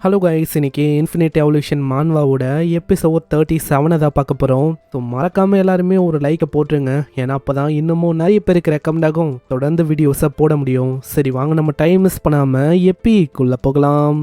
Hello guys, இன்னைக்கு infinite evolution மான்வாவோட episode 37 தான் பார்க்க போகிறோம். ஸோ மறக்காமல் எல்லாருமே ஒரு லைக்கை போட்டுருங்க. ஏன்னா அப்போ தான் இன்னமும் நிறைய பேருக்கு ரெக்கமெண்ட் ஆகும், தொடர்ந்து வீடியோஸை போட முடியும். சரி வாங்க, நம்ம டைம் மிஸ் பண்ணாமல் எப்பிக்குள்ளே போகலாம்.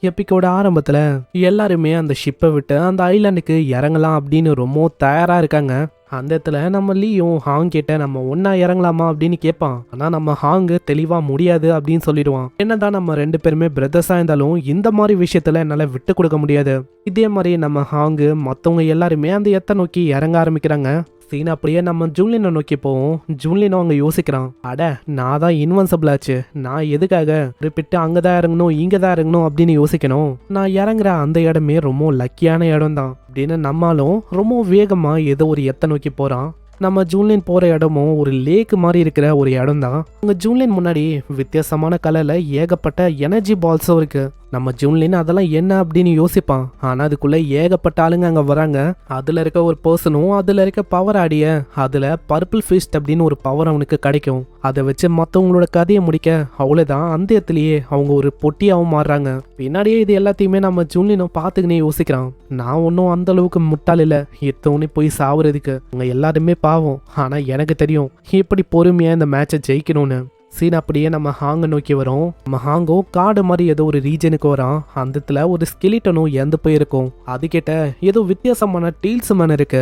எப்பிக்கோட ஆரம்பத்தில் எல்லாருமே அந்த ஷிப்பை விட்டு அந்த ஐலாண்டுக்கு இறங்கலாம் அப்படின்னு ரொம்ப தயாராக இருக்காங்க. அந்த இடத்துல நம்ம லீயும் ஹாங் கிட்ட நம்ம ஒன்னா இறங்கலாமா அப்படின்னு கேட்பான். ஆனா நம்ம ஹாங்கு தெளிவா முடியாது அப்படின்னு சொல்லிடுவான். என்னதான் நம்ம ரெண்டு பேருமே பிரதர்ஸா இருந்தாலும் இந்த மாதிரி விஷயத்துல என்னால விட்டு கொடுக்க முடியாது. இதே மாதிரி நம்ம ஹாங்கு மற்றவங்க எல்லாருமே அந்த எத்தை நோக்கி இறங்க ஆரம்பிக்கிறாங்க. சீன் அப்படியே நம்ம ஜூன்லினை நோக்கி போவோம். ஜூன்லினும் அங்கே யோசிக்கிறான், அட நான் தான் இன்வென்சிபிள் ஆச்சு, நான் எதுக்காக குறிப்பிட்டு அங்கே தான் இறங்கணும் இங்கே தான் இறங்கணும் அப்படின்னு யோசிக்கணும். நான் இறங்குற அந்த இடமே ரொம்ப லக்கியான இடம் தான் அப்படின்னு நம்மாலும் ரொம்ப வேகமாக ஏதோ ஒரு எத்தை நோக்கி போகிறான். நம்ம ஜூன்லின் போகிற இடமும் ஒரு லேக் மாதிரி இருக்கிற ஒரு இடம் தான். அங்கே ஜூன்லின் முன்னாடி வித்தியாசமான கலரில் ஏகப்பட்ட எனர்ஜி பால்ஸும் இருக்கு. நம்ம ஜூன்லின் அதெல்லாம் என்ன அப்படின்னு யோசிப்பான். ஆனால் அதுக்குள்ளே ஏகப்பட்ட ஆளுங்க அங்கே வராங்க. அதில் இருக்க ஒரு பர்சனும் அதில் இருக்க பவர் ஆடிய அதில் பர்பிள் ஃபிஸ்ட் அப்படின்னு ஒரு பவர் அவனுக்கு கிடைக்கும். அதை வச்சு மற்றவங்களோட கதையை முடிக்க அவ்வளோதான், அந்த இடத்துலயே அவங்க ஒரு பொட்டியாகவும் மாறுறாங்க. பின்னாடியே இது எல்லாத்தையுமே நம்ம ஜூன்லினும் பார்த்துக்கினே யோசிக்கிறான். நான் ஒன்றும் அந்த அளவுக்கு முட்டாள் இல்லை எத்தோன்னு போய் சாவுறதுக்கு. அவங்க எல்லாருமே பாவம், ஆனால் எனக்கு தெரியும் எப்படி பொறுமையாக இந்த மேட்சை ஜெயிக்கணும்னு. சீன் அப்படியே நம்ம ஹாங்கை நோக்கி வரோம். நம்ம ஹாங்கோ காடு மாதிரி ஏதோ ஒரு ரீஜனுக்கு வரான். அந்த இடத்துல ஒரு ஸ்கெலிட்டனும் இறந்து போயிருக்கும். அதுக்கிட்ட ஏதோ வித்தியாசமான டீல்ஸ் மேன் இருக்கு.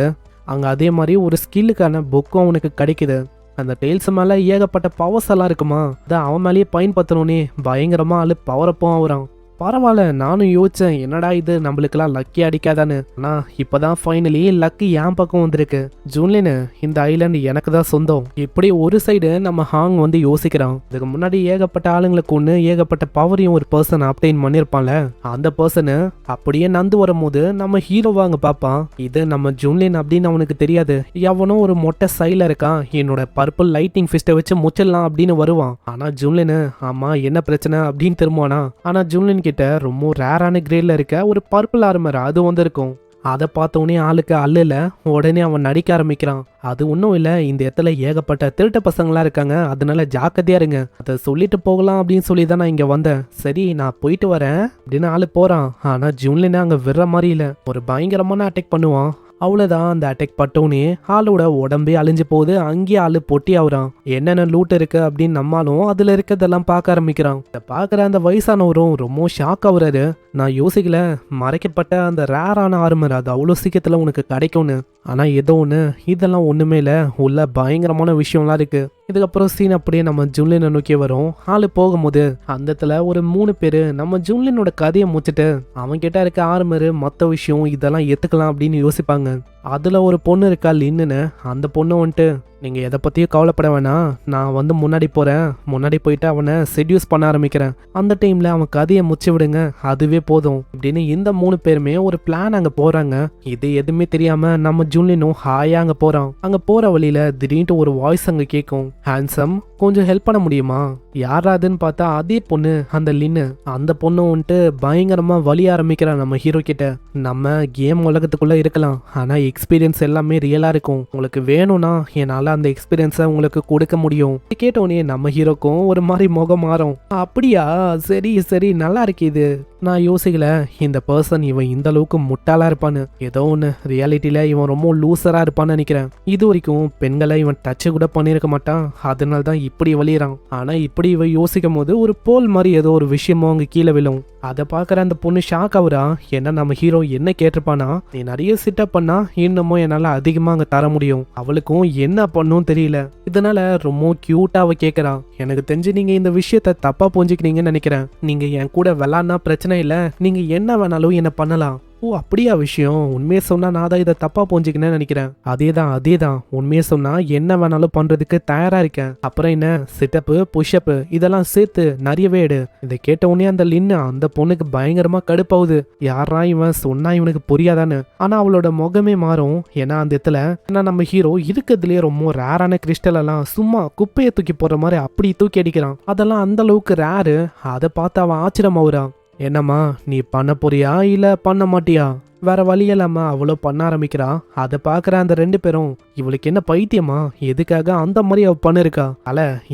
அங்கே அதே மாதிரி ஒரு ஸ்கில்லுக்கான புக்கும் அவனுக்கு கிடைக்குது. அந்த டெய்ல்ஸ் மேலே ஏகப்பட்ட பவர்ஸ் எல்லாம் இருக்குமா, அதான் அவன் மேலேயே பயன்படுத்தணுன்னே பயங்கரமா ஆளு பவரப்பும் ஆகுறான். பரவாயில்ல, நானும் யோசிச்சேன் என்னடா இது நம்மளுக்கெல்லாம் லக்கி அடிக்காதான்னு. ஆனால் இப்போதான் ஃபைனலி லக்கு என் பக்கம் வந்திருக்கு. ஜூன்லினு, இந்த ஐலாண்டு எனக்கு தான் சொந்தம். இப்படி ஒரு சைடு நம்ம ஹாங் வந்து யோசிக்கிறான். இதுக்கு முன்னாடி ஏகப்பட்ட ஆளுங்களுக்கு ஒன்று ஏகப்பட்ட பவரையும் ஒரு பர்சன் அப்டைன் பண்ணியிருப்பான்ல, அந்த பர்சனு அப்படியே நந்து வரும்போது நம்ம ஹீரோவா அங்கே பார்ப்பான். இது நம்ம ஜூன்லின் அப்படின்னு அவனுக்கு தெரியாது. எவனோ ஒரு மொட்டை சைல இருக்கான், என்னோட பர்பிள் லைட்டிங் ஃபிஸ்ட்டை வச்சு முச்சிடலாம் அப்படின்னு வருவான். ஆனால் ஜூன்லினு, ஆமா என்ன பிரச்சனை அப்படின்னு திரும்புவானா. ஆனால் ஜூன்லின் கிட்ட ரொம்ப ரேரான கிரேட்ல இருக்க ஒரு பர்பிள் ஆர்மர் அது வந்திருக்கும். அதை பார்த்தோன்னே ஆளுக்கு அல்லல, உடனே அவன் நடிக்க ஆரம்பிக்கிறான். அது ஒன்றும் இல்லை, இந்த இடத்துல ஏகப்பட்ட திருட்ட பசங்களாம் இருக்காங்க, அதனால ஜாக்கிரதையா இருங்க, அதை சொல்லிட்டு போகலாம் அப்படின்னு சொல்லி தான் நான் இங்கே வந்தேன். சரி நான் போயிட்டு வரேன் அப்படின்னு ஆளு போகிறான். ஆனால் ஜூன்லினா அங்கே விடுற மாதிரி இல்லை, ஒரு பயங்கரமான அட்டாக் பண்ணுவான். அவ்வளோதான், அந்த அட்டாக் பட்டோனே ஆளோட உடம்பே அழிஞ்சு போகுது. அங்கேயே ஆளு பொட்டி ஆகுறான். என்னென்ன லூட் இருக்கு அப்படின்னு நம்மாலும் அதில் இருக்கிறதெல்லாம் பார்க்க ஆரம்பிக்கிறான். இதை பார்க்குற அந்த வயசானவரும் ரொம்ப ஷாக் ஆகுறாரு. நான் யோசிக்கல மறைக்கப்பட்ட அந்த ரேரான ஆர்மர் அது அவ்வளோ சீக்கிரத்தில் உனக்கு கிடைக்கும்னு. ஆனால் ஏதோ ஒன்று, இதெல்லாம் ஒன்றுமே இல்லை, உள்ள பயங்கரமான விஷயம்லாம் இருக்கு. இதுக்கப்புறம் சீன் அப்படியே நம்ம ஜூன்லினை நோக்கி வரும். ஆளு போகும்போது அந்த இடத்துல ஒரு 3 பேர் நம்ம ஜூன்லினோட கதையை முடிச்சுட்டு அவன் கிட்ட இருக்க ஆர்மரு மற்ற விஷயம் இதெல்லாம் ஏற்றுக்கலாம் அப்படின்னு யோசிப்பாங்க. அதில் ஒரு பொண்ணு இருக்கா லின்னு. அந்த பொண்ணு வந்துட்டு, நீங்கள் எதை பற்றியும் கவலைப்பட வேணாம், நான் வந்து முன்னாடி போகிறேன், முன்னாடி போயிட்டு அவனை செட்யூஸ் பண்ண ஆரம்பிக்கிறேன், அந்த டைமில் அவன் கதையை முச்சு விடுங்க, அதுவே போதும் அப்படின்னு இந்த 3 பேருமே ஒரு பிளான் அங்கே போகிறாங்க. இது எதுவுமே தெரியாமல் நம்ம ஜூன்லினும் ஹாயாக அங்கே போகிறான். அங்கே போகிற வழியில் திடீர்னு ஒரு வாய்ஸ் அங்கே கேட்கும், ஹேண்ட்ஸம் கொஞ்சம் ஹெல்ப் பண்ண முடியுமா? யாராதுன்னு பார்த்தா அதே பொண்ணு, அந்த லின்னு. அந்த பொண்ணு வந்துட்டு பயங்கரமா வலி ஆரம்பிக்கிறான் நம்ம ஹீரோ கிட்ட. நம்ம கேம் உலகத்துக்குள்ள இருக்கலாம், ஆனா எக்ஸ்பீரியன்ஸ் எல்லாமே ரியலா இருக்கும், உங்களுக்கு வேணும்னா என்னால அந்த எக்ஸ்பீரியன்ஸை உங்களுக்கு கொடுக்க முடியும். கேட்டோடனே நம்ம ஹீரோக்கும் ஒரு மாதிரி முகம் மாறும். அப்படியா, சரி சரி நல்லா இருக்கு இது. நான் யோசிக்கல இந்த பர்சன் இவன் இந்த அளவுக்கு முட்டாளா இருப்பான்னு. ஏதோ ஒன்று ரியாலிட்டியில இவன் ரொம்ப லூசரா இருப்பான்னு நினைக்கிறேன். இது வரைக்கும் பெண்களை இவன் டச் கூட பண்ணியிருக்க மாட்டான், அதனால தான் இப்படி வலிறான். ஆனா இப்படி இவ யோசிக்கும் போது ஒரு போல் மாதிரி ஏதோ ஒரு விஷயமோ அங்க கீழே விழும். அதை பார்க்குற அந்த பொண்ணு ஷாக் ஆகுறா. ஏன்னா நம்ம ஹீரோ என்ன கேட்டிருப்பானா, நீ நிறைய சிட்டப் பண்ணா இன்னமும் என்னால் அதிகமாக அங்கே தர முடியும். அவளுக்கும் என்ன பண்ணும் தெரியல. இதனால ரொம்ப கியூட்டா அவ கேட்குறான், எனக்கு தெரிஞ்சு நீங்க இந்த விஷயத்த தப்பா புரிஞ்சுக்கிறீங்கன்னு நினைக்கிறேன். நீங்க என் கூட விளாட்னா பிரச்சனை இல்லை, நீங்க என்ன வேணாலும் என்ன பண்ணலாம். ஓ அப்படியா விஷயம், உண்மையை சொன்னா நான் தான் இதை தப்பா புரிஞ்சுக்கினேன்னு நினைக்கிறேன். அதேதான் உண்மையை சொன்னா என்ன வேணாலும் பண்றதுக்கு தயாரா இருக்கேன். அப்புறம் என்ன, சிட்டப்பு புஷ்அப்பு இதெல்லாம் சேர்த்து நிறையவே எடு. இதை கேட்ட உடனே அந்த லின்னு அந்த பொண்ணுக்கு பயங்கரமா கடுப்பாகுது. யாரா இவன் சொன்னா இவனுக்கு புரியாதான்னு. ஆனா அவளோட முகமே மாறும். ஏன்னா அந்த இடத்துல நம்ம ஹீரோ இருக்கிறதுலயே ரொம்ப ரேரான கிறிஸ்டல் எல்லாம் சும்மா குப்பையை தூக்கி போற மாதிரி அப்படி தூக்கி அடிக்கிறான். அதெல்லாம் அந்த அளவுக்கு ரேரு. அதை பார்த்து அவன் ஆச்சரியமாகுறான். என்னம்மா நீ பண்ண போறியா இல்ல பண்ண மாட்டியா? வேற வழி இல்லாம அவ்வளோ பண்ண ஆரம்பிக்கிறா. அதை பார்க்குற அந்த 2 பேரும் இவளுக்கு என்ன பைத்தியமா, எதுக்காக அந்த மாதிரி அவ பண்ணிருக்கா,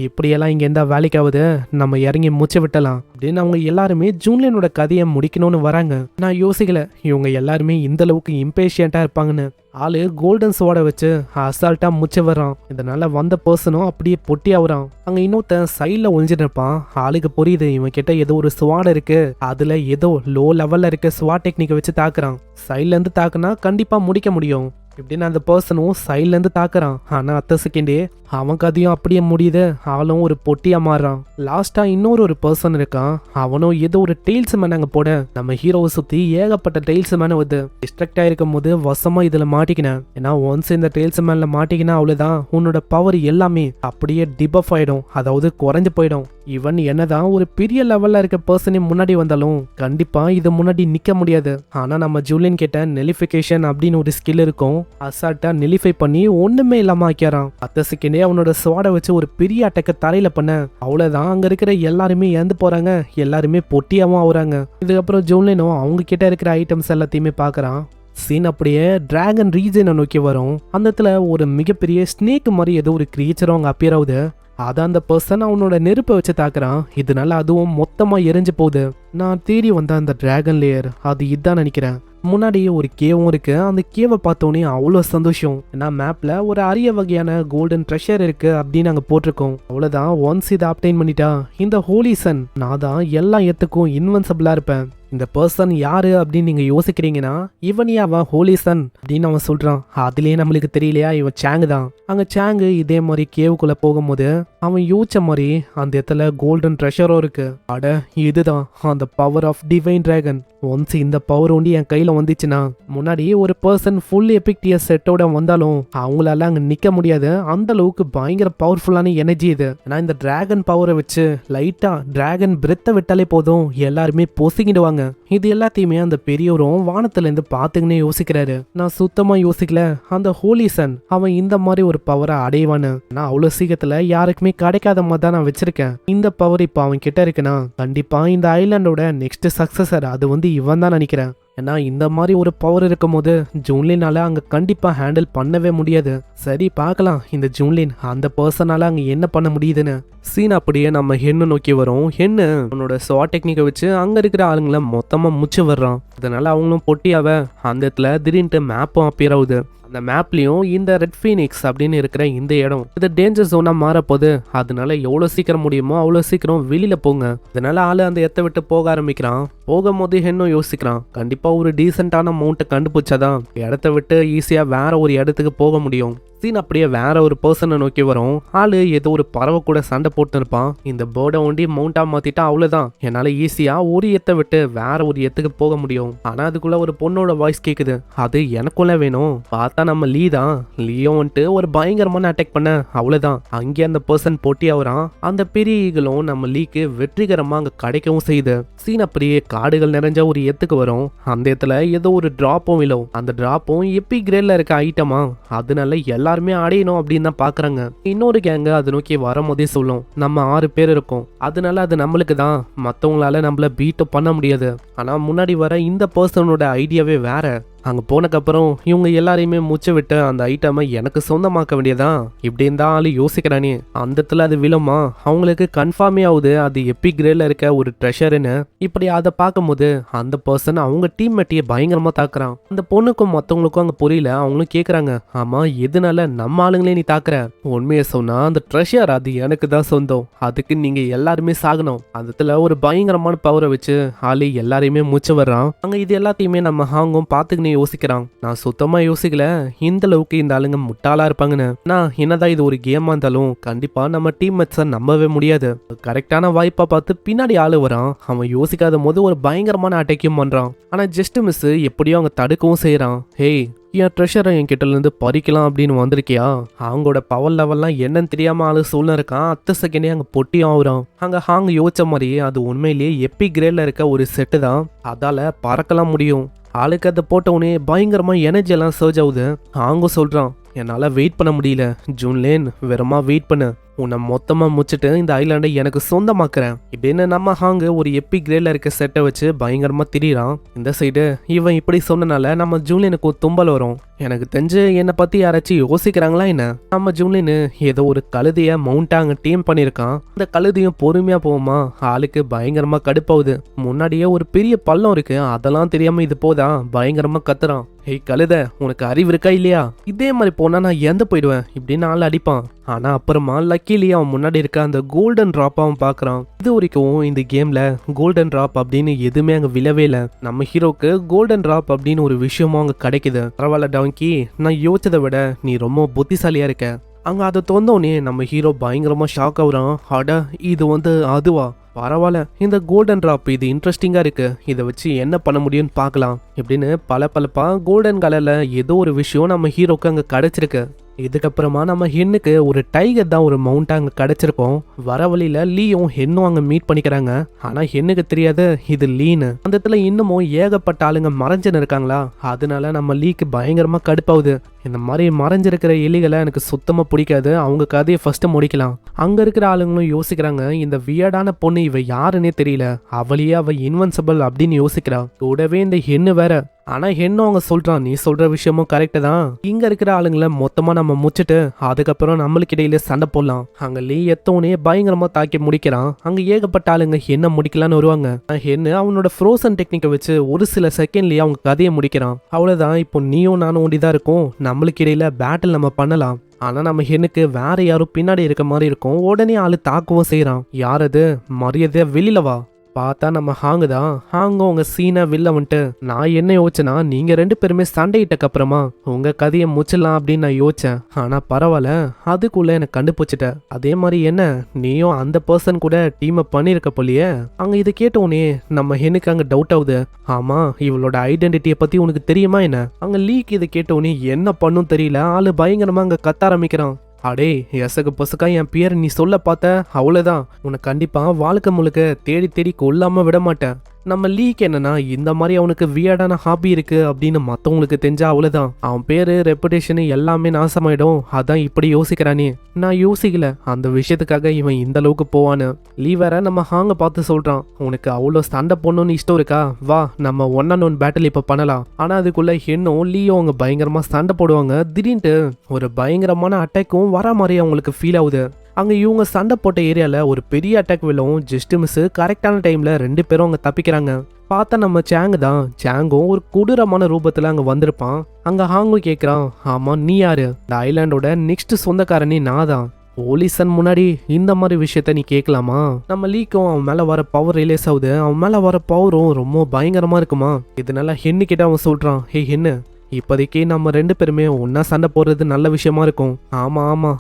இப்படியெல்லாம் இங்க எந்த வேலைக்காவது நம்ம இறங்கி மூச்சு விட்டலாம் அப்படின்னு அவங்க எல்லாருமே ஜூன்லியனோட கதையை முடிக்கணும்னு வராங்க. நான் யோசிக்கல இவங்க எல்லாருமே இந்த அளவுக்கு இம்பேஷியண்டா இருப்பாங்கன்னு. ஆளு கோல்டன் சோட வச்சு அசால்ட்டா முச்ச வர்றான். இதனால வந்த பர்சனும் அப்படியே பொட்டி ஆகுறான். அங்க இன்னொருத்தன் சைட்ல ஒளிஞ்சிட்டு இருப்பான். ஆளுக்கு புரியுது இவன் கிட்ட ஏதோ ஒரு ஸ்வாட் இருக்கு, அதுல ஏதோ லோ லெவல்ல இருக்க ஸ்வாட் டெக்னிக்கை வச்சு தாக்குறான். சைட்ல இருந்து தாக்குனா கண்டிப்பா முடிக்க முடியும் இப்படின்னு அந்த பர்சனும் சைட்ல இருந்து தாக்குறான். ஆனா அத்த செகண்டே அவன் கதையும் அப்படியே முடியுது. அவளும் ஒரு பொட்டியா மாறுறான். லாஸ்டா இன்னொரு பர்சன் இருக்கான். அவனும் ஏதோ ஒரு டெய்ல்ஸ் மேன் அங்க போட நம்ம ஹீரோவை சுத்தி ஏகப்பட்ட டெய்ல்ஸ் மேன வந்து டிஸ்ட்ரக்ட் ஆயிருக்கும் போது வசமா இதுல மாட்டிக்கினேன். ஏன்னா ஒன்ஸ் இந்த டெய்ல்ஸ் மேன்ல மாட்டிக்கினா அவ்வளவுதான், உன்னோட பவர் எல்லாமே அப்படியே டிபஃப் ஆயிடும், அதாவது குறைஞ்சு போயிடும். இவன் என்னதான் ஒரு பெரிய லெவல்ல இருக்க பர்சனே முன்னாடி வந்தாலும் கண்டிப்பா இது முன்னாடி நிக்க முடியாது. ஆனா நம்ம ஜூலியன் கிட்ட நெலிஃபிகேஷன் அப்படின்னு ஒரு ஸ்கில் இருக்கும். அசால்ட்டா நெலிஃபை பண்ணி ஒண்ணுமே இல்லாம ஆக்கிறான். அத்த செகண்டே அவனோட ஸ்வாட வச்சு ஒரு பெரிய அட்டக்க தரையில பண்ண அவ்வளவுதான். அங்க இருக்கிற எல்லாருமே இறந்து போறாங்க, எல்லாருமே பொட்டியாவும் ஆகுறாங்க. இதுக்கப்புறம் ஜூலியனும் அவங்க கிட்ட இருக்கிற ஐட்டம்ஸ் எல்லாத்தையுமே பாக்குறான். சீன் அப்படியே டிராகன் ரீஜனை நோக்கி வரும். அந்த இடத்துல ஒரு மிகப்பெரிய ஸ்னேக் மாதிரி ஏதோ ஒரு கிரியேச்சரும் அங்க அப்பியர் ஆகுது. அதான் அந்த பர்சன் அவனோட நெருப்பை வச்சு தாக்குறான். இதனால அதுவும் மொத்தமா எரிஞ்சு போகுது. நான் தேடி வந்த அந்த டிராகன் லேயர் அது இதான் நினைக்கிறேன். முன்னாடி ஒரு கேவும் இருக்கு. அந்த கேவை பார்த்தோன்னே அவ்வளோ சந்தோஷம். ஏன்னா மேப்ல ஒரு அரிய வகையான கோல்டன் ட்ரெஷர் இருக்கு அப்படின்னு அங்கே போட்டிருக்கோம். அவ்வளோதான், ஒன்ஸ் இதை அப்டைன் பண்ணிட்டா இந்த ஹோலி சன் நான் தான் எல்லா இடத்துக்கும் இன்வென்சிபிளா இருப்பேன். இந்த பர்சன் யாரு அப்படின்னு நீங்க யோசிக்கிறீங்கன்னா இவன் அவன் ஹோலி சன் அப்படின்னு அவன் சொல்றான். அதுலயே நம்மளுக்கு தெரியலையா இவன் சாங்கு தான். அங்க சாங்கு இதே மாதிரி கேவுக்குள்ள போகும்போது அவன் யோசிச்ச மாதிரி அந்த இடத்துல கோல்டன் ட்ரெஷரும் இருக்கு. அட இதுதான் அந்த power of divine dragon. Once இந்த பவர் ஒண்டி என் கையில வந்துச்சுன்னா முன்னாடி ஒரு பர்சன் ஃபுல் எபிக் டியர் செட்டோட வந்தாலும் அவங்களால அங்க நிக்க முடியாது. அந்த அளவுக்கு பயங்கர பவர்ஃபுல்லான எனர்ஜி இது. ஏன்னா இந்த டிராகன் பவரை வச்சு லைட்டா டிராகன் பிரெத்தை விட்டாலே போதும் எல்லாருமே பொசுங்கிடுவாங்க. இது எல்லாத்தையுமே அந்த பெரியவரும் வானத்துல இருந்து பாத்துக்கினே யோசிக்கிறாரு. நான் சுத்தமா யோசிக்கல அந்த ஹோலி சன் அவன் இந்த மாதிரி ஒரு பவரை அடைவான்னு. நான் அவ்வளவு சீக்கிரத்துல யாருக்குமே கிடைக்காத மாதிரி தான் நான் வச்சிருக்கேன். இந்த பவர் இப்ப அவன் கிட்ட இருக்குன்னா கண்டிப்பா இந்த ஐலாண்டோட நெக்ஸ்ட் சக்சஸர் அது இவன் தான் நினைக்கிறேன். ஏன்னா இந்த மாதிரி ஒரு பவர் இருக்கும் போது ஜூன்லினால அங்க கண்டிப்பா ஹேண்டில் பண்ணவே முடியாது. சரி பார்க்கலாம் இந்த ஜூன்லின் அந்த பர்சனால அங்க என்ன பண்ண முடியுதுன்னு. சீன் அப்படியே நம்ம ஹென்னு நோக்கி வரும். ஹென்னு அவனோட ஸ்வாட் டெக்னிக்கை வச்சு அங்க இருக்கிற ஆளுங்களை மொத்தமா முச்சு வர்றான். அதனால அவங்களும் பொட்டியாவ அந்த இடத்துல திடீர்னு மேப்பும் அப்பியர் ஆகுது. அந்த மேப்லயும் இந்த ரெட் ஃபீனிக்ஸ் அப்படின்னு இருக்கிற இந்த இடம் இது டேஞ்சர் ஜோனா மாறப்போகுது. அதனால எவ்வளவு சீக்கிரம் முடியுமோ அவ்வளவு சீக்கிரம் வெளியில போங்க. அதனால ஆளு அந்த இடத்த விட்டு போக ஆரம்பிக்கிறான். போகும்போது இன்னும் யோசிக்கிறான் கண்டிப்பா ஒரு டீசென்டான அமௌண்ட்டை கண்டுபிடிச்சாதான் இடத்த விட்டு ஈஸியா வேற ஒரு இடத்துக்கு போக முடியும். சீன் அப்படியே வேற ஒரு பர்சனை நோக்கி வரும். ஆளு ஏதோ ஒரு பறவை கூட சண்டை போட்டு இருப்பான். இந்த பேர்டை ஒண்டி மவுண்டா மாத்திட்டா அவ்வளவுதான், என்னால ஈஸியா ஒரு எத்தை விட்டு வேற ஒரு எத்துக்கு போக முடியும். ஆனா அதுக்குள்ள ஒரு பொண்ணோட வாய்ஸ் கேக்குது. அது எனக்குள்ள வேணும். பார்த்தா நம்ம லீ தான். லீயும் வந்துட்டு ஒரு பயங்கரமான அட்டாக் பண்ண அவ்வளவுதான். அங்கே அந்த பர்சன் போட்டி ஆகுறான். அந்த பெரிய ஈகளும் நம்ம லீக்கு வெற்றிகரமா அங்க கிடைக்கவும் செய்யுது. சீன் அப்படியே காடுகள் நிறைஞ்ச ஒரு எத்துக்கு வரும். அந்த இடத்துல ஏதோ ஒரு டிராப்பும் விழும். அந்த டிராப்பும் எபிக் கிரேட்ல இருக்க ஐட்டமா, அதனால எல்லாருமே அடையணும் அப்படின்னு தான் பாக்குறாங்க. இன்னொரு கேங்க அது நோக்கி வரும்போதே சொல்லும் நம்ம 6 பேர் இருக்கோம், அதனால அது நம்மளுக்கு தான், மற்றவங்களால நம்மள பீட் பண்ண முடியாது. ஆனா முன்னாடி வர இந்த பர்சனோட ஐடியாவே வேற. அங்க போனக்கப்புறம் இவங்க எல்லாரையுமே முச்சு விட்டு அந்த ஐட்டமை எனக்கு சொந்தமாக்க வேண்டியதான் இப்படின்னு தான் ஆளு யோசிக்கிறானே. அந்த இடத்துல அது விழுமா அவங்களுக்கு கன்ஃபார்மே ஆகுது அது எபிக் கிரேட்ல இருக்க ஒரு ட்ரெஷர்னு. இப்படி அதை பார்க்கும்போது அந்த பர்சன் அவங்க டீம்மேட்டையே பயங்கரமா தாக்குறான். அந்த பொண்ணுக்கும் மற்றவங்களுக்கும் அங்க புரியல. அவங்களும் கேக்குறாங்க ஆமா எதனால நம்ம ஆளுங்களே நீ தாக்குற? உண்மையை சொன்னா அந்த ட்ரெஷர் அது எனக்கு தான் சொந்தம், அதுக்கு நீங்க எல்லாருமே சாகணும். அந்த இடத்துல ஒரு பயங்கரமான பவரை வச்சு ஆளு எல்லாரையுமே முச்சு வர்றான். அங்க இது எல்லாத்தையுமே நம்ம ஹாங்கும் பாத்துக்கினே யோசிக்கிறான். நான் சுத்தமா யோசிக்கல இந்த அளவுக்கு இந்த ஆளுங்க முட்டாளா இருப்பாங்கன்னு. நான் என்னதான் இது ஒரு கேமா இருந்தாலும் கண்டிப்பா நம்ம டீம் மேட்ஸை நம்பவே முடியாது. கரெக்டான வாய்ப்பா பார்த்து பின்னாடி ஆளு வரான். அவன் யோசிக்காத போது ஒரு பயங்கரமான அட்டாக்கையும் பண்றான். ஆனா ஜஸ்ட் மிஸ் எப்படியோ அவங்க தடுக்கவும் செய்யறான். ஹேய் என் ட்ரெஷரை என் கிட்ட இருந்து பறிக்கலாம் அப்படின்னு வந்திருக்கியா? அவங்களோட பவர் லெவல்லாம் என்னன்னு தெரியாம ஆளு சொல்ல இருக்கான். அத்த செகண்டே அங்க பொட்டியும் ஆகுறான். அங்க ஹாங் யோசிச்ச மாதிரி அது உண்மையிலேயே எபிக் கிரேட்ல இருக்க ஒரு செட்டு தான், அதால பறக்கலாம் முடியும். ஆளுக்கு அதை போட்ட உடனே பயங்கரமா எனர்ஜி எல்லாம் சர்ஜ் ஆகுது. அவங்க சொல்றான் என்னால் வெயிட் பண்ண முடியல. ஜூன்லேன் வெறுமா வெயிட் பண்ணு, உன்னை மொத்தமாக முச்சிட்டு இந்த ஐலாண்டை எனக்கு சொந்தமாக்குறேன் இப்படின்னு நம்ம ஹாங்கு ஒரு எப்பிக் கிரேட்ல இருக்க செட்டை வச்சு பயங்கரமாக திரியிறான். இந்த சைடு இவன் இப்படி சொன்னனால நம்ம ஜூன்லினுக்கு ஒரு தும்பல் வரும். எனக்கு தெரிஞ்சு என்னை பற்றி யாராச்சும் யோசிக்கிறாங்களா என்ன? நம்ம ஜூன்லின்னு ஏதோ ஒரு கழுதையை மவுண்ட்டாக அங்கே டீம் பண்ணியிருக்கான். அந்த கழுதையும் பொறுமையாக போகுமா, ஆளுக்கு பயங்கரமாக கடுப்பாகுது. முன்னாடியே ஒரு பெரிய பள்ளம் இருக்கு, அதெல்லாம் தெரியாமல் இது போதா பயங்கரமாக கத்துறான். ஏய் கழுத, உனக்கு அறிவு இருக்கா இல்லையா? இதே மாதிரி போனா நான் எந்த போயிடுவேன் இப்படின்னு ஆள் அடிப்பான். ஆனா அப்புறமா லக்கிலி அவன் முன்னாடி இருக்க அந்த கோல்டன் டிராப் அவன் பாக்குறான். இது வரைக்கும் இந்த கேம்ல கோல்டன் டிராப் அப்படின்னு எதுவுமே அங்க விழவே இல்லை. நம்ம ஹீரோக்கு கோல்டன் டிராப் அப்படின்னு ஒரு விஷயமும் அங்க கிடைக்குது. பரவாயில்ல டாங்கி, நான் யோசிச்சதை விட நீ ரொம்ப புத்திசாலியா இருக்க. அங்க அதை தொந்தோடனே நம்ம ஹீரோ பயங்கரமா ஷாக் ஆகுறான். அட இது அதுவா, பரவாயில்ல, இந்த கோல்டன் டிராப் இது இன்ட்ரெஸ்டிங்காக இருக்கு, இதை வச்சு என்ன பண்ண முடியும்னு பார்க்கலாம் இப்படின்னு பளபளப்பா கோல்டன் கலர்ல ஏதோ ஒரு விஷயம் நம்ம ஹீரோக்கு அங்கே கிடைச்சிருக்கு. இதுக்கப்புறமா நம்ம ஹென்னுக்கு ஒரு டைகர் தான் ஒரு மவுண்டா அங்கே கிடைச்சிருக்கோம். வர வழியில லீயும் ஹென்னும் அங்கே மீட் பண்ணிக்கிறாங்க. ஆனா ஹென்னுக்கு தெரியாது இது லீன்னு. அந்த இடத்துல இன்னமும் ஏகப்பட்ட ஆளுங்க மறைஞ்சுன்னு இருக்காங்களா, அதனால நம்ம லீக்கு பயங்கரமா கடுப்பாகுது. இந்த மாதிரி மறைஞ்சிருக்கிற எலிகளை எனக்கு சுத்தமா பிடிக்காது, அவங்க கதையை ஃபர்ஸ்ட் முடிக்கலாம். அங்க இருக்கிற ஆளுங்களும் யோசிக்கிறாங்க, இந்த வியர்டான பொண்ணு இவ யாருன்னே தெரியல, அவளையே அவ இன்வென்சிபிள் அப்படின்னு யோசிக்கிறா. கூடவே இந்த ஹென்னு வேற. ஆனா ஹென்னும் அவங்க சொல்றான், நீ சொல்ற விஷயமும் கரெக்டு தான், இங்க இருக்கிற ஆளுங்களை மொத்தமா நம்ம முச்சிட்டு அதுக்கப்புறம் நம்மளுக்கு இடையில சண்டை போடலாம். அங்க லீ எத்தோனே பயங்கரமா தாக்கி முடிக்கிறான். அங்க ஏகப்பட்ட ஆளுங்க ஹென்னை முடிக்கலான்னு வருவாங்க. ஹென்னு அவனோட ஃப்ரோசன் டெக்னிக்கை வச்சு ஒரு சில செகண்ட்லயே அவங்க கதையை முடிக்கிறான். அவ்வளவுதான், இப்போ நீயும் நானும் ஒண்டிதான் இருக்கும், நம்மளுக்கு இடையில பேட்டில் நம்ம பண்ணலாம். ஆனா நம்ம ஹென்னுக்கு வேற யாரும் பின்னாடி இருக்க மாதிரி இருக்கும். உடனே ஆளு தாக்கவும் செய்யறான். யாரது, மரியாதையா வெளியில வா. பார்த்தா நம்ம ஹாங்கு தான். ஹாங்கும் உங்க சீனை வில்ல வந்துட்டு, நான் என்ன யோசிச்சேன்னா நீங்க ரெண்டு பேருமே சண்டையிட்டக்கு அப்புறமா உங்க கதையை முச்சிடலாம் அப்படின்னு நான் யோசிச்சேன். ஆனா பரவாயில்ல, அதுக்குள்ள எனக்கு கண்டுபிடிச்சிட்ட. அதே மாதிரி என்ன நீயும் அந்த பர்சன் கூட டீம் அப் பண்ணிருக்க போலியே. அங்க இதை கேட்டோடனே நம்ம ஹென்னுக்கு அங்க டவுட் ஆகுது. ஆமா, இவளோட ஐடென்டிட்டியை பத்தி உனக்கு தெரியுமா என்ன? அங்க லீக் இதை கேட்டோடனே என்ன பண்ணும் தெரியல, ஆளு பயங்கரமா அங்க கத்த ஆரம்பிக்கிறான். அடே எசகு பொசுக்கா என் பேர் நீ சொல்ல பார்த்த, அவ்வளவுதான், உனக்கு கண்டிப்பா வாழ்க்கை முழுக்க தேடி தேடி கொல்லாம விட மாட்டேன். நம்ம லீக் என்னன்னா இந்த மாதிரி அவனுக்கு வியர்டான ஹாபி இருக்கு அப்படின்னு மற்றவங்களுக்கு தெரிஞ்சா அவ்வளவுதான், அவன் பேரு ரெப்புடேஷன் எல்லாமே நாசமாயிடும். அதான் இப்படி யோசிக்கிறானே. நான் யோசிக்கல அந்த விஷயத்துக்காக இவன் இந்த அளவுக்கு போவான்னு. லீ வேற நம்ம ஹாங்க பார்த்து சொல்றான், உனக்கு அவ்வளோ சண்டை போடணும்னு இஷ்டம் இருக்கா, வா நம்ம 1-on-1 பேட்டில் இப்ப பண்ணலாம். ஆனா அதுக்குள்ள ஹென்னும் லீயும் அவங்க பயங்கரமா சண்டை போடுவாங்க. திடீர்னு ஒரு பயங்கரமான அட்டாக்கும் வர மாதிரி அவங்களுக்கு ஃபீல் ஆகுது. அங்கே இவங்க சண்டை போட்ட ஏரியாவில் ஒரு பெரிய அட்டாக் விழவும் ஜஸ்ட் மிஸ் கரெக்டான டைமில் 2 பேரும் அங்கே தப்பிக்கிறாங்க. பார்த்தா நம்ம சேங்கு தான். சேங்கும் ஒரு கொடூரமான ரூபத்தில் அங்கே வந்திருப்பான். அங்கே ஹாங்கும் கேட்குறான், ஆமாம் நீ யாரு? இந்த ஐலாண்டோட நெக்ஸ்ட் சொந்தக்காரனே நான் தான். போலீசன் முன்னாடி இந்த மாதிரி விஷயத்த நீ கேட்கலாமா? நம்ம லீக்கும் அவன் மேலே வர பவர் ரிலீஸ் ஆகுது. அவன் மேலே வர பவரும் ரொம்ப பயங்கரமாக இருக்குமா. இதனால ஹென்னு கிட்ட அவன் சொல்கிறான், ஹே ஹென்னு, இப்போதைக்கு நம்ம 2 பேருமே ஒன்னா சண்டை போடுறது நல்ல விஷயமா இருக்கும். ஆமா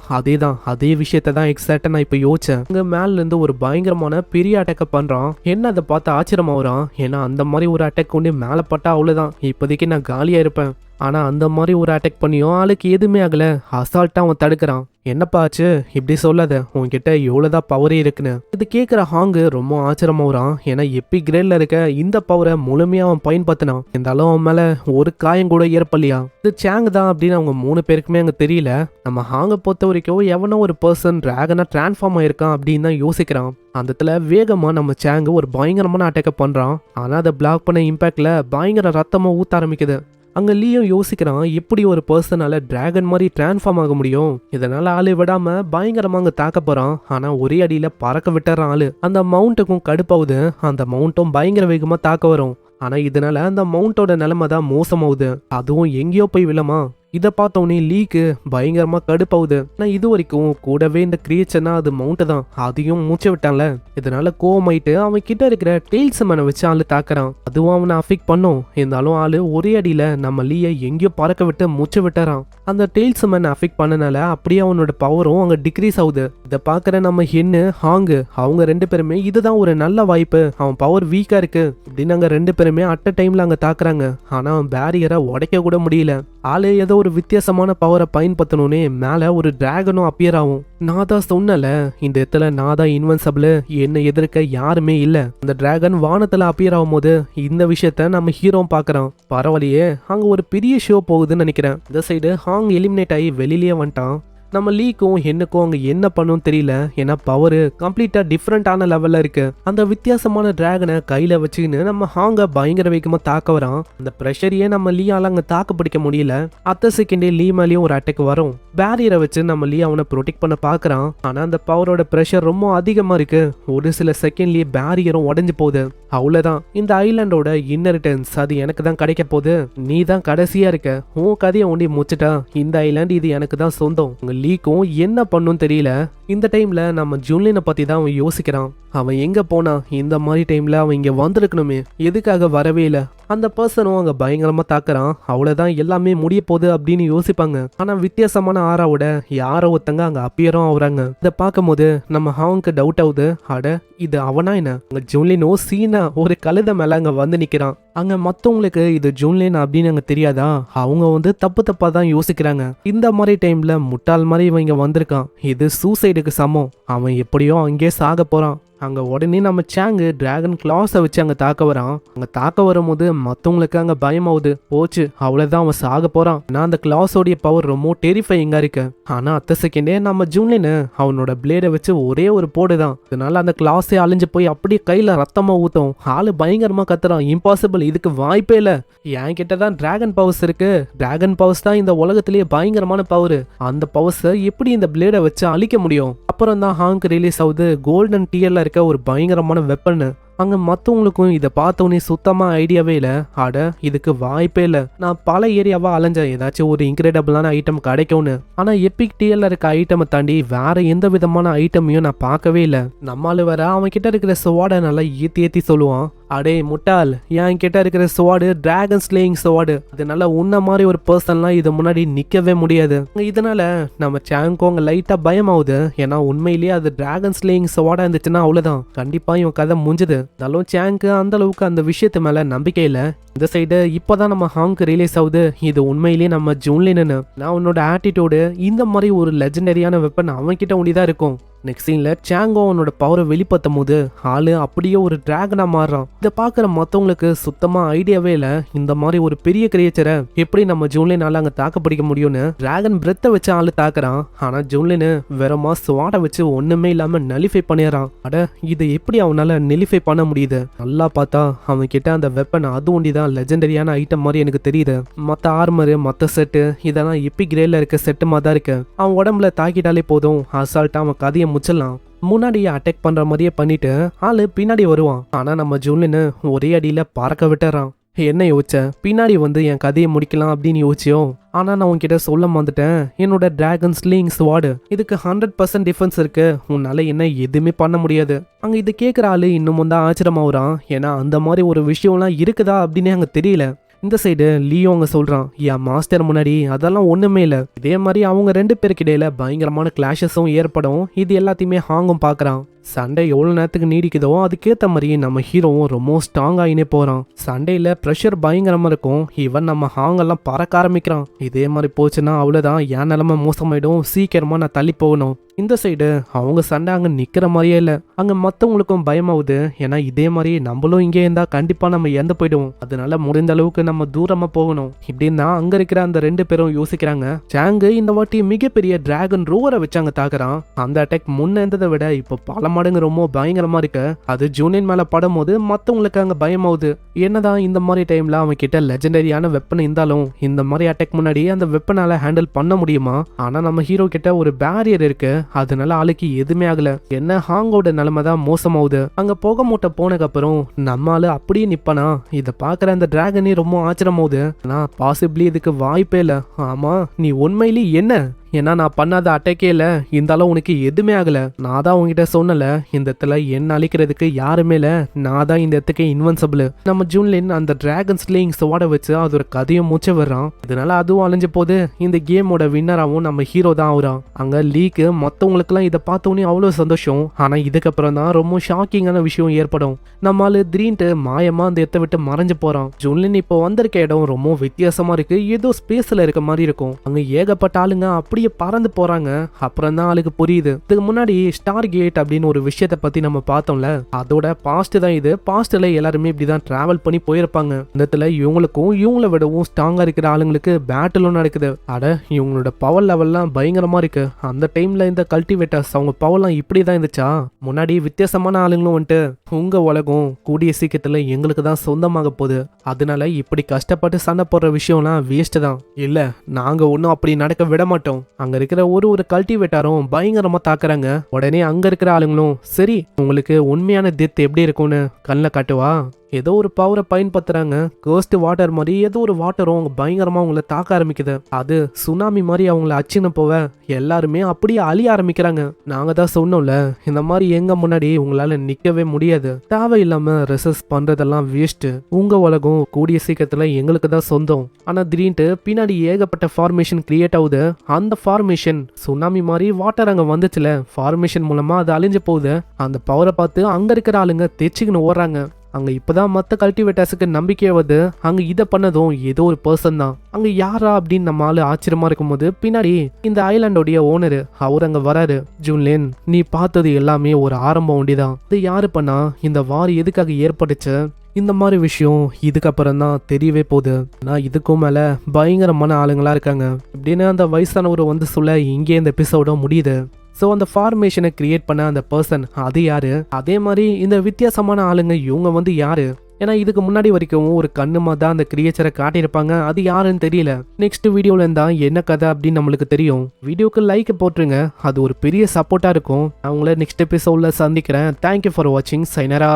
அதே விஷயத்த தான் எக்ஸாக்டா நான் இப்ப யோசிச்சேன். அங்க மேல இருந்து ஒரு பயங்கரமான பெரிய அட்டாக்க பண்றான். என்ன அதை பார்த்து ஆச்சரியமாகறான். ஏன்னா அந்த மாதிரி ஒரு அட்டாக் கொண்டு மேல பட்டா அவ்வளவுதான், இப்போதைக்கு நான் காலியா இருப்பேன். ஆனா அந்த மாதிரி ஒரு அட்டாக் பண்ணியும் ஆளுக்கு எதுவுமே ஆகல. அசால்ட்டா அவன் தடுக்கிறான். என்னப்பா ஆச்சு, இப்படி சொல்லாத, உன்கிட்ட எவ்வளவுதான் பவரே இருக்குன்னு. இது கேட்குற ஹாங்கு ரொம்ப ஆச்சரியமாகறான். ஏன்னா எப்பிக் கிரேட்ல இருக்க இந்த பவரை முழுமையா அவன் பயன்படுத்தினான். இருந்தாலும் அவன் மேல ஒரு காயம் கூட ஏற்படலையா. இது சேங் தான் அப்படின்னு அவங்க 3 பேருக்குமே அங்க தெரியல. நம்ம ஹாங்கை பொறுத்த வரைக்கும் எவனோ ஒரு பர்சன் டிராகனா டிரான்ஸ்ஃபார்ம் ஆயிருக்கான் அப்படின்னு தான் யோசிக்கிறான். அந்த இடத்துல வேகமா நம்ம சேங்கு ஒரு பயங்கரமான அட்டாக்க பண்றான். ஆனா அதை பிளாக் பண்ண இம்பாக்ட்ல பயங்கர ரத்தமா ஊத்த ஆரம்பிக்குது. அங்க லீயும் யோசிக்கிறான், எப்படி ஒரு பர்சனால டிராகன் மாதிரி டிரான்ஸ்ஃபார்ம் ஆக முடியும். இதனால ஆளு விடாம பயங்கரமா அங்க தாக்க போறான். ஆனா ஒரே அடியில பறக்க விட்டுறான் ஆளு. அந்த மவுண்ட்டுக்கும் கடுப்பாகுது. அந்த மவுண்ட்டும் பயங்கர வேகமா தாக்க வரும். ஆனா இதனால அந்த மவுண்டோட நிலைமை தான் மோசமாகுது. அதுவும் எங்கேயோ போய் விழமா. இதை பார்த்தோன்னே லீக்கு பயங்கரமா கடுப்பாகுது. நான் இது வரைக்கும் கூடவே இந்த கிரியேச்சர்னா அது மவுண்ட் தான், அதையும் மூச்சு விட்டான்ல. இதனால கோவமாயிட்டு அவன் கிட்ட இருக்கிற டெய்ல்ஸ் மேனை வச்சு ஆளு தாக்குறான். அதுவும் அவனை அஃபெக்ட் பண்ணும். இருந்தாலும் ஆளு ஒரே அடியில நம்ம லீயை எங்கேயோ பறக்க விட்டு மூச்சு விட்டுறான். அந்த டெய்ல்ஸ் மேனை அஃபெக்ட் பண்ணனால அப்படியே அவனோட பவரும் அங்க டிக்ரீஸ் ஆகுது. இதை பாக்குற நம்ம ஹென்னு ஹாங்கு அவங்க 2 பேருமே இதுதான் ஒரு நல்ல வாய்ப்பு, அவன் பவர் வீக்கா இருக்கு அப்படின்னு அங்க 2 பேருமே அட் அ டைம்ல அங்க தாக்குறாங்க. ஆனா அவன் பேரியரை உடைக்க கூட முடியல. ஆளு ஏதோ ஒரு வித்தியாசமான பவரை பயன்படுத்தணும்னே மேல ஒரு டிராகனும் அப்பியர் ஆகும். நான் தான் சொன்னல, இந்த இடத்துல நான் தான் இன்வென்சிபிள், என்ன எதிர்க்க யாருமே இல்ல. அந்த டிராகன் வானத்துல அப்பியர் ஆகும் போது இந்த விஷயத்த நம்ம ஹீரோ பாக்குறான். பரவாயில்லையே, அங்க ஒரு பெரிய ஷோ போகுதுன்னு நினைக்கிறேன். இந்த சைடு ஹாங் எலிமினேட் ஆகி வெளியிலேயே வந்துட்டான். நம்ம லீக்கும் என்னக்கும் அங்க என்ன பண்ணும் தெரியல. ஏன்னா பவர் கம்ப்ளீட்டா டிஃப்ரெண்டான லெவல்ல இருக்கு. அந்த வித்தியாசமான டிராகனை கையில வச்சுக்கின்னு நம்ம ஹாங்க பயங்கர வேகமா தாக்க வரான். அந்த பிரஷரையே நம்ம லீயால அங்க தாக்கு பிடிக்க முடியல. அடுத்த செகண்டே லீ மேலேயும் ஒரு அட்டாக் வரும். பேரியரை வச்சு நம்ம லீ அவனை ப்ரொடெக்ட் பண்ண பாக்குறான். ஆனா அந்த பவரோட பிரஷர் ரொம்ப அதிகமா இருக்கு. ஒரு சில செகண்ட்லயே பேரியரும் உடஞ்சு போகுது. அவ்வளவுதான், இந்த ஐலாண்டோட இன்னரிட்டன்ஸ் அது எனக்கு தான் கிடைக்க போகுது. நீ தான் கடைசியா இருக்க, உன் கதையை ஒண்டி முடிச்சுட்டா. இந்த ஐலாண்ட் இது எனக்கு தான் சொந்தம். உங்க லீக்கும் என்ன பண்ணும் தெரியல. இந்த டைம்ல நம்ம ஜூன்லினை பத்தி தான் அவன் யோசிக்கிறான். அவன் எங்க போனா? இந்த மாதிரி டைம்ல அவன் இங்க வந்திருக்கணுமே, எதுக்காக வரவே இல்லை? அந்த பர்சனும் அங்க பயங்கரமா தாக்குறான். அவ்வளவுதான், எல்லாமே முடிய போகுது அப்படின்னு யோசிப்பாங்க. ஆனா வித்தியாசமான ஆறாவோட யாரோ ஒருத்தங்க அங்க அப்பியரும் ஆகுறாங்க. இதை பார்க்கும் போது நம்ம ஹாங்க்கு டவுட் ஆகுது. அட, இது அவனா என்ன? அங்க ஜூன்லினோ சீனா ஒரு கழுத மேல அங்க வந்து நிக்கிறான். அங்க மத்தவங்களுக்கு இது ஜூன்லின் அப்படின்னு அங்க தெரியாதா? அவங்க வந்து தப்பு தப்பா தான் யோசிக்கிறாங்க. இந்த மாதிரி டைம்ல முட்டாள் மாதிரி இவன் இங்க வந்திருக்கான். இது சூசைடுக்கு சமம். அவன் எப்படியோ அங்கே சாக போறான். அங்க உடனே நம்ம சாங்கு டிராகன் கிளாஸை வச்சு அங்க தாக்க வரான். அங்க தாக்க வரும்போது மத்தவங்களுக்கு அங்க பயமாவுது. போச்சு, அவ்வளவுதான், அவன் சாக போறான். ஆனா அந்த கிளாஸோடைய பவர் ரொம்ப டெரிஃபைங்கா இருக்கு. ஆனா அத்த செகண்டே நம்ம ஜூன்லின் அவனோட பிளேடை வச்சு ஒரே ஒரு போடுதான். அதனால அந்த கிளாஸே அழிஞ்சு போய் அப்படியே கையில ரத்தமா ஊத்தும். ஆளு பயங்கரமா கத்துறான். இம்பாசிபிள், இதுக்கு வாய்ப்பே இல்ல. என் கிட்டதான் டிராகன் பவர்ஸ் இருக்கு. டிராகன் பவர்ஸ் தான் இந்த உலகத்திலேயே பயங்கரமான பவர். அந்த பவர்ஸை எப்படி இந்த பிளேடை வச்சு அழிக்க முடியும்? அப்புறம் தான் ஹாங்க் ரிலீஸ் ஆகுது கோல்டன் டியர்ல இருக்க ஒரு பயங்கரமான வெப்பன். அங்க மத்தவங்களுக்கும் இதை பார்த்தோன்னே சுத்தமா ஐடியாவே இல்லை. அட, இதுக்கு வாய்ப்பே இல்லை. நான் பல ஏரியாவா அலைஞ்சேன், ஏதாச்சும் ஒரு இன்கிரெடிபிளான ஐட்டம் கிடைக்கும்னு. ஆனா எபிக் டியர்ல இருக்க ஐட்டமை தாண்டி வேற எந்த விதமான ஐட்டமையும் நான் பார்க்கவே இல்லை. நம்மளால வேற அவன் கிட்ட இருக்கிற ஸ்வாடை நல்லா ஏத்தி ஏத்தி சொல்லுவான். அடே முட்டாள், என் கிட்ட இருக்கிற ஸ்வாடு டிராகன் ஸ்லேயிங் ஸ்வாடு. அதனால உன்ன மாதிரி ஒரு பர்சன்லாம் இது முன்னாடி நிக்கவே முடியாது. இதனால நம்ம சாங்கும் அங்க லைட்டா பயமாவுது. ஏன்னா உண்மையிலேயே அது டிராகன் ஸ்லேயிங் ஸ்வாடா இருந்துச்சுன்னா அவ்வளவுதான், கண்டிப்பா இவன் கதை முடிஞ்சது. இருந்தாலும் சாங்க்கு அந்த அளவுக்கு அந்த விஷயத்து மேல நம்பிக்கை இல்லை. இந்த சைடு இப்போதான் நம்ம ஹாங்க்கு ரிலீஸ் ஆகுது. இது உண்மையிலேயே நம்ம ஜூன்லின்னு. நான் உன்னோட ஆட்டிடியூடு இந்த மாதிரி ஒரு லெஜெண்டரியான வெப்பன் அவன் கிட்ட ஒண்டிதான் இருக்கும். நெக்ஸ்ட் சீன்ல சாங்கோ அவனோட பவரை வெளிப்படுத்தும் போது ஆளு அப்படியே ஒரு டிராகனா மாறுறான். இதை பாக்குற மத்தவங்களுக்கு சுத்தமா ஐடியாவே இல்ல. இந்த மாதிரி ஒரு பெரிய கிரியேச்சரை எப்படி நம்ம ஜூன்லினால அங்க தாக்க பிடிக்க முடியும்னு டிராகன் பிரெத்தை வச்சு ஆளு தாக்குறான். ஆனா ஜூன்லின் வெறுமா ஸ்வாடை வச்சு ஒண்ணுமே இல்லாம நலிஃபை பண்ணிடுறான். அட, இது எப்படி அவனால நெலிஃபை பண்ண முடியுது? நல்லா பார்த்தா அவன் கிட்ட அந்த வெப்பன் அது ஒண்டிதான் லெஜெண்டரியான ஐட்டம் மாதிரி எனக்கு தெரியுது. மத்த ஆர்மரு, மத்த செட்டு இதெல்லாம் எபிக் கிரேட்ல இருக்க செட்டு மாதிரி தான் இருக்கு. அவன் உடம்புல தாக்கிட்டாலே போதும், அசால்ட்டா அவன் கதையை முச்சலாம். முன்னாடியே அட்டாக் பண்ற மாதிரியே பண்ணிட்டு ஆளு பின்னாடி வருவான். ஆனா நம்ம ஜூன்லின் ஒரே அடியில பறக்க விட்டுறான். என்ன யோசிச்ச? பின்னாடி வந்து என் கதையை முடிக்கலாம் அப்படின்னு யோசிச்சியோ? ஆனா நான் உன்கிட்ட சொல்ல வந்துட்டேன், என்னோட டிராகன் ஸ்லிங் ஸ்வாடு இதுக்கு 100% டிஃபென்ஸ் இருக்கு. உன்னால என்ன எதுவுமே பண்ண முடியாது. அங்க இது கேட்குற ஆளு இன்னமும் தான் ஆச்சரியமாகறான். ஏன்னா அந்த மாதிரி ஒரு விஷயம்லாம் இருக்குதா அப்படின்னு அங்க தெரியல. இந்த சைடு லியோ அங்க சொல்றான், என் மாஸ்டர் முன்னாடி அதெல்லாம் ஒண்ணுமே இல்லை. இதே மாதிரி அவங்க ரெண்டு பேருக்கு இடையில பயங்கரமான கிளாஷஸும் ஏற்படும். இது எல்லாத்தையுமே ஹாங்கும் பாக்குறான். சண்டை எவ்வளவு நேரத்துக்கு நீடிக்குதோ அதுக்கேற்ற மாதிரி நம்ம ஹீரோவும் ரொம்ப ஸ்ட்ராங் ஆகினே போறான். சண்டையில ப்ரெஷர் பயங்கரமா இருக்கும். இவன் நம்ம ஹாங்கெல்லாம் பறக்க ஆரம்பிக்கிறான். இதே மாதிரி போச்சுன்னா அவ்வளவுதான், என் நிலைமை மோசமாயிடும். சீக்கிரமா நான் தள்ளி போகணும். இந்த சைடு அவங்க சண்டை அங்க நிக்கிற மாதிரியே இல்லை. அங்க மத்தவங்களுக்கும் பயமாவுது. ஏன்னா இதே மாதிரி நம்மளும் இங்கே இருந்தா கண்டிப்பா நம்ம இறந்து போயிடுவோம். அதனால முடிந்த அளவுக்கு நம்ம தூரமா போகணும். இப்படின்னா அங்க இருக்கிற அந்த ரெண்டு பேரும் யோசிக்கிறாங்க. சாங்கு இந்த வாட்டி மிகப்பெரிய டிராகன் ரோவரை வச்சு அங்க தாக்குறான். அந்த அட்டாக் முன்ன இருந்ததை விட இப்ப பல மடங்கு ரொம்ப பயங்கரமா இருக்கு. அது ஜூனியன் மேல படும் போது மத்தவங்களுக்கு அங்க பயமாவுது. என்னதான் இந்த மாதிரி டைம்ல அவன் கிட்ட லெஜெண்டரியான வெப்பன் இருந்தாலும் இந்த மாதிரி அட்டாக் முன்னாடி அந்த வெப்பனால ஹேண்டில் பண்ண முடியுமா? ஆனா நம்ம ஹீரோ கிட்ட ஒரு பேரியர் இருக்கு. அதனால ஆளுக்கு எதுவுமே ஆகல. என்ன ஹாங்கோட நிலைமை தான் மோசமாவுது. அங்க புகை மூட்டை போனதுக்கு அப்புறம் நம்ம ஆளு அப்படியே நிப்பானா? இதை பாக்குற அந்த டிராகனே ரொம்ப ஆச்சரியமாவுது. ஆனா பாசிபிளி இதுக்கு வாய்ப்பே இல்ல. ஆமா, நீ உண்மையிலே என்ன ஏன்னா நான் பண்ணாத அட்டாக்கே இல்லை, இருந்தாலும் உனக்கு எதுவுமே ஆகலை. நான் தான் உங்ககிட்ட சொன்னல, இந்த இடத்துல என்ன அழிக்கிறதுக்கு யாருமே இல்லை, நான் தான் இந்த இடத்துக்கு இன்வென்சிபிள். நம்ம ஜூன்லின் அந்த டிராகன் ஸ்லேயிங் ஸ்வாட வச்சு அதோட கதையும் மூச்சு வர்றான். இதனால அதுவும் அழிஞ்ச போது இந்த கேமோட வின்னராகவும் நம்ம ஹீரோ தான் ஆகுறான். அங்க லீக்கு மற்றவங்களுக்குலாம் இதை பார்த்தோன்னே அவ்வளோ சந்தோஷம். ஆனா இதுக்கப்புறம் தான் ரொம்ப ஷாக்கிங்கான விஷயம் ஏற்படும். நம்மளால திடீர்னு மாயமா அந்த இடத்த விட்டு மறைஞ்சு போறான். ஜூன்லின் இப்போ வந்திருக்க இடம் ரொம்ப வித்தியாசமா இருக்கு, ஏதோ ஸ்பேஸ்ல இருக்க மாதிரி இருக்கும். அங்க ஏகப்பட்ட ஆளுங்க அப்படியே பறந்து போறாங்க. அப்புறம் தான் ஆளுக்கு புரியுது, இதுக்கு முன்னாடி ஸ்டார் கேட் அப்படின்னு ஒரு விஷயத்த பத்தி நம்ம பார்த்தோம்ல, அதோட பாஸ்ட் தான் இது. பாஸ்ட்ல எல்லாருமே இப்படிதான் டிராவல் பண்ணி போயிருப்பாங்க. இந்த இடத்துல இவங்களுக்கும் இவங்கள விடவும் ஸ்ட்ராங்கா இருக்கிற ஆளுங்களுக்கு பேட்டிலும் நடக்குது. அட இவங்களோட பவர் லெவல்லாம் பயங்கரமா இருக்கு. அந்த டைம்ல இந்த கல்டிவேட்டர்ஸ் அவங்க பவர்லாம் இப்படிதான் இருந்துச்சா? முன்னாடி வித்தியாசமான ஆளுங்களும் வந்துட்டு உங்க உலகம் கூடிய சீக்கிரத்துல எங்களுக்கு தான் சொந்தமாக போகுது, அதனால இப்படி கஷ்டப்பட்டு சண்டை போடுற விஷயம்லாம் வேஸ்ட் தான். இல்ல நாங்க ஒன்னும் அப்படி நடக்க விட மாட்டோம். அங்க இருக்கிற ஒரு கல்டிவேட்டரும் பயங்கரமா தாக்குறாங்க. உடனே அங்க இருக்கிற ஆளுங்களும் சரி உங்களுக்கு உண்மையான டெத் எப்படி இருக்கும்னு கண்ணில் காட்டுவா. ஏதோ ஒரு பவரை பயன்படுத்துறாங்க. கோஸ்ட் வாட்டர் மாதிரி ஏதோ ஒரு வாட்டரும் அவங்க பயங்கரமா அவங்கள தாக்க ஆரம்பிக்குது. அது சுனாமி மாதிரி அவங்கள அச்சுன்னு போவ எல்லாருமே அப்படியே அழிய ஆரம்பிக்கிறாங்க. நாங்க தான் சொன்னோம்ல, இந்த மாதிரி எங்க முன்னாடி உங்களால நிக்கவே முடியாது, தேவையில்லாம ரெசஸ் பண்றதெல்லாம் வேஸ்ட், உங்க உலகம் கூடிய சீக்கிரத்துல எங்களுக்கு தான் சொந்தம். ஆனா திடீர்னு பின்னாடி ஏகப்பட்ட ஃபார்மேஷன் கிரியேட் ஆகுது. அந்த ஃபார்மேஷன் சுனாமி மாதிரி வாட்டர் அங்க வந்துச்சுல, ஃபார்மேஷன் மூலமா அது அழிஞ்சு போகுது. அந்த பவரை பார்த்து அங்க இருக்கிற ஆளுங்க தெச்சுக்கின்னு ஓடுறாங்க. அங்க இப்பதான் மற்ற கல்டிவேட்டர்ஸுக்கு நம்பிக்கையை வருது, அங்க இதை பண்ணதும் ஏதோ ஒரு பர்சன் தான். அங்க யாரா அப்படின்னு நம்ம ஆளு ஆச்சரியமா இருக்கும்போது பின்னாடி இந்த ஐலாண்டோடைய ஓனரு அவர் அங்க வராரு. ஜூன்லின் நீ பார்த்தது எல்லாமே ஒரு ஆரம்பம் ஒண்டிதான், இது யாரு பண்ணா, இந்த வார் எதுக்காக ஏற்பட்டுச்சு, இந்த மாதிரி விஷயம் இதுக்கப்புறம் தான் தெரியவே போகுது. ஆனால் இதுக்கும் மேலே பயங்கரமான ஆளுங்களா இருக்காங்க இப்படின்னு அந்த வயசானவர் வந்து சொல்ல இங்கே இந்த எபிசோட முடியுது. ஸோ அந்த ஃபார்மேஷனை கிரியேட் பண்ண அந்த பர்சன் அது யாரு, அதே மாதிரி இந்த வித்தியாசமான ஆளுங்க இவங்க வந்து யாரு, ஏன்னா இதுக்கு முன்னாடி வரைக்கும் ஒரு கண்ணுமா தான் அந்த கிரியேச்சரை காட்டியிருப்பாங்க, அது யாருன்னு தெரியல. நெக்ஸ்ட் வீடியோல இருந்தா என்ன கதை அப்படின்னு நம்மளுக்கு தெரியும். வீடியோக்கு லைக் போட்டுருங்க, அது ஒரு பெரிய சப்போர்ட்டா இருக்கும். நான் உங்களை நெக்ஸ்ட் எபிசோட்ல சந்திக்கிறேன். தேங்க்யூ ஃபார் வாட்சிங். சைனரா.